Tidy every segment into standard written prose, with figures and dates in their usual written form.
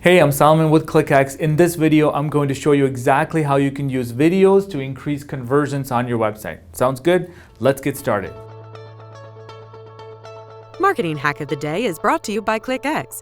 Hey, I'm Solomon with ClickX. In this video, I'm going to show you exactly how you can use videos to increase conversions on your website. Sounds good? Let's get started. Marketing Hack of the Day is brought to you by ClickX.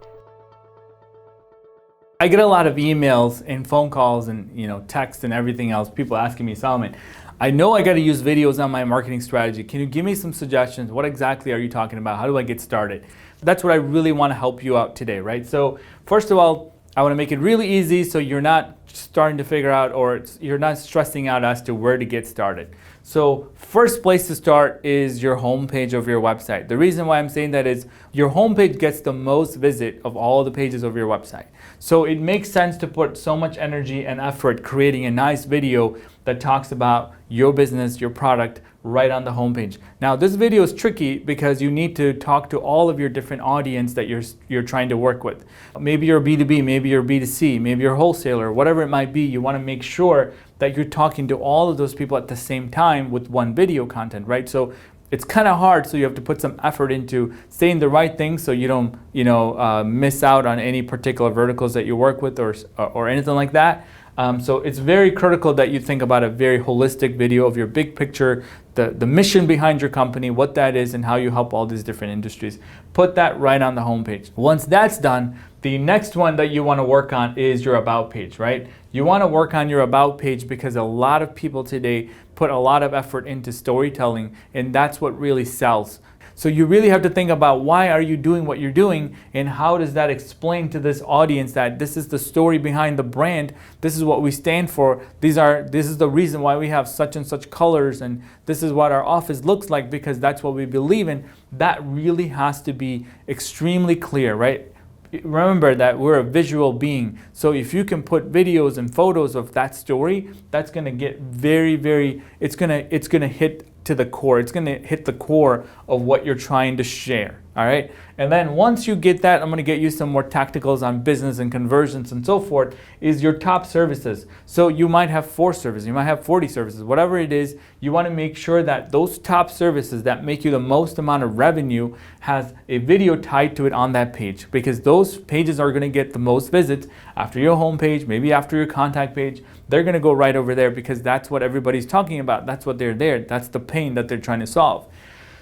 I get a lot of emails and phone calls and texts and everything else. People asking me, Solomon, I know I got to use videos on my marketing strategy. Can you give me some suggestions? What exactly are you talking about? How do I get started? That's what I really want to help you out today, right? So first of all, I want to make it really easy so you're not starting to figure out or you're not stressing out as to where to get started. So first place to start is your homepage of your website. The reason why I'm saying that is your homepage gets the most visit of all the pages of your website. So it makes sense to put so much energy and effort creating a nice video that talks about your business, your product, right on the homepage. Now this video is tricky because you need to talk to all of your different audience that you're trying to work with. Maybe you're B2B, maybe you're B2C, maybe you're a wholesaler, whatever it might be. You want to make sure that you're talking to all of those people at the same time with one video content, right? So it's kind of hard, so you have to put some effort into saying the right things so you don't miss out on any particular verticals that you work with or anything like that. So it's very critical that you think about a very holistic video of your big picture, the mission behind your company, what that is, and how you help all these different industries. Put that right on the homepage. Once that's done, the next one that you want to work on is your About page, right? You want to work on your About page because a lot of people today put a lot of effort into storytelling, and that's what really sells. So you really have to think about why are you doing what you're doing and how does that explain to this audience that this is the story behind the brand, this is what we stand for, this is the reason why we have such and such colors, and this is what our office looks like because that's what we believe in. That really has to be extremely clear, right? Remember that we're a visual being. So if you can put videos and photos of that story, that's going to get it's going to hit to the core. It's going to hit the core of what you're trying to share. All right. And then once you get that, I'm going to get you some more tacticals on business and conversions and so forth, is your top services. So you might have 4 services, you might have 40 services, whatever it is, you want to make sure that those top services that make you the most amount of revenue has a video tied to it on that page, because those pages are going to get the most visits after your homepage, maybe after your contact page. They're going to go right over there because that's what everybody's talking about. That's what they're there. That's the pain that they're trying to solve.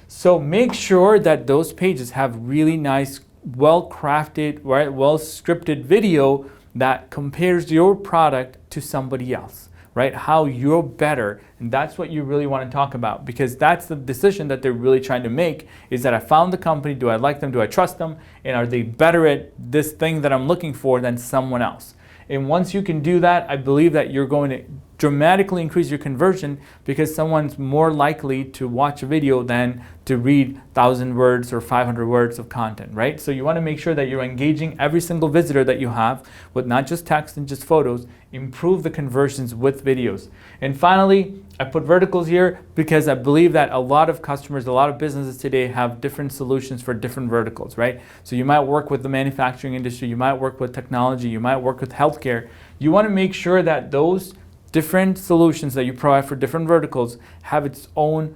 So make sure that those pages have really nice, well-crafted, right, well-scripted video that compares your product to somebody else, right? How you're better. And that's what you really want to talk about, because that's the decision that they're really trying to make, is that I found the company, do I like them, do I trust them, and are they better at this thing that I'm looking for than someone else? And once you can do that, I believe that you're going to dramatically increase your conversion, because someone's more likely to watch a video than to read 1,000 words or 500 words of content, right? So you want to make sure that you're engaging every single visitor that you have with not just text and just photos. Improve the conversions with videos. And finally, I put verticals here because I believe that a lot of customers, a lot of businesses today have different solutions for different verticals, right? So you might work with the manufacturing industry, you might work with technology, you might work with healthcare. You want to make sure that those different solutions that you provide for different verticals have its own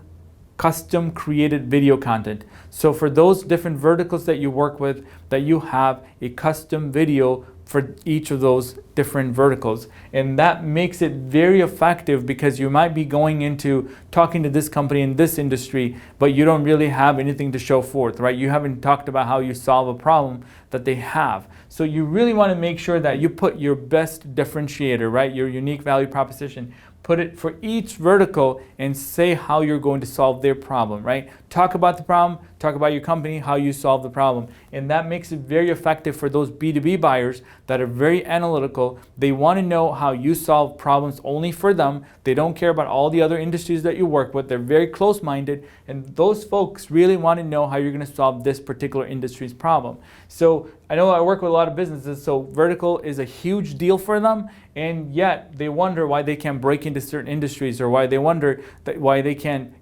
custom created video content. So for those different verticals that you work with, that you have a custom video for each of those different verticals. And that makes it very effective, because you might be going into talking to this company in this industry, but you don't really have anything to show forth, right? You haven't talked about how you solve a problem that they have. So you really want to make sure that you put your best differentiator, right? Your unique value proposition. Put it for each vertical and say how you're going to solve their problem, right? Talk about the problem, talk about your company, how you solve the problem. And that makes it very effective for those B2B buyers that are very analytical. They want to know how you solve problems only for them. They don't care about all the other industries that you work with. They're very close-minded, and those folks really want to know how you're going to solve this particular industry's problem. So I know I work with a lot of businesses, so vertical is a huge deal for them, and yet they wonder why they can't break into certain industries, or why they wonder why they can't,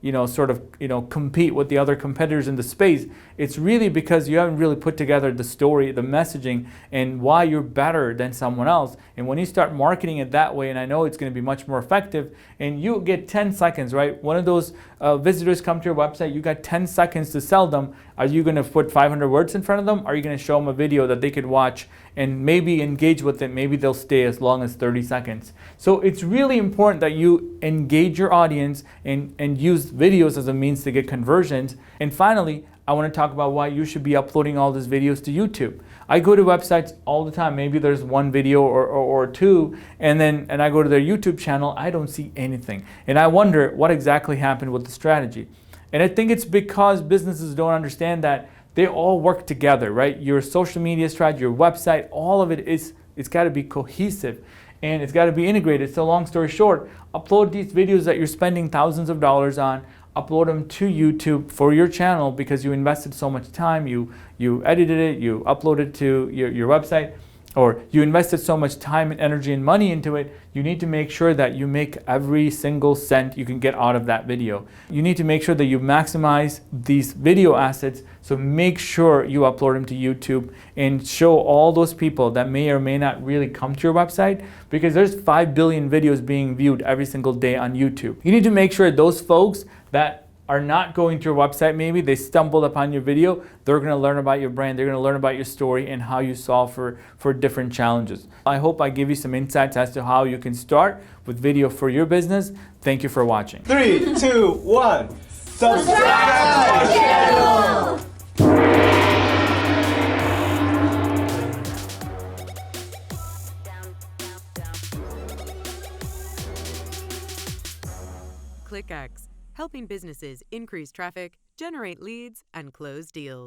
compete with the other competitors in the space, it's really because you haven't really put together the story, the messaging, and why you're better than someone else. And when you start marketing it that way, and I know it's going to be much more effective, and you get 10 seconds, right? One of those visitors come to your website, you got 10 seconds to sell them. Are you going to put 500 words in front of them? Are you going to show them a video that they could watch and maybe engage with it? Maybe they'll stay as long as 30 seconds. So it's really important that you engage your audience and use videos as a means to get conversions. And finally, I want to talk about why you should be uploading all these videos to YouTube. I go to websites all the time. Maybe there's one video or two, and I go to their YouTube channel, I don't see anything. And I wonder what exactly happened with the strategy. And I think it's because businesses don't understand that they all work together, right? Your social media strategy, your website, all of it's got to be cohesive and it's got to be integrated. So long story short, upload these videos that you're spending thousands of dollars on, upload them to YouTube for your channel because you invested so much time, you edited it, you uploaded to your website, or you invested so much time and energy and money into it. You need to make sure that you make every single cent you can get out of that video. You need to make sure that you maximize these video assets, so make sure you upload them to YouTube and show all those people that may or may not really come to your website, because there's 5 billion videos being viewed every single day on YouTube. You need to make sure those folks that are not going to your website, maybe they stumbled upon your video, they're going to learn about your brand, they're going to learn about your story and how you solve for different challenges. I hope I give you some insights as to how you can start with video for your business. Thank you for watching. 3, 2, 1. Subscribe to our channel! ClickX, helping businesses increase traffic, generate leads, and close deals.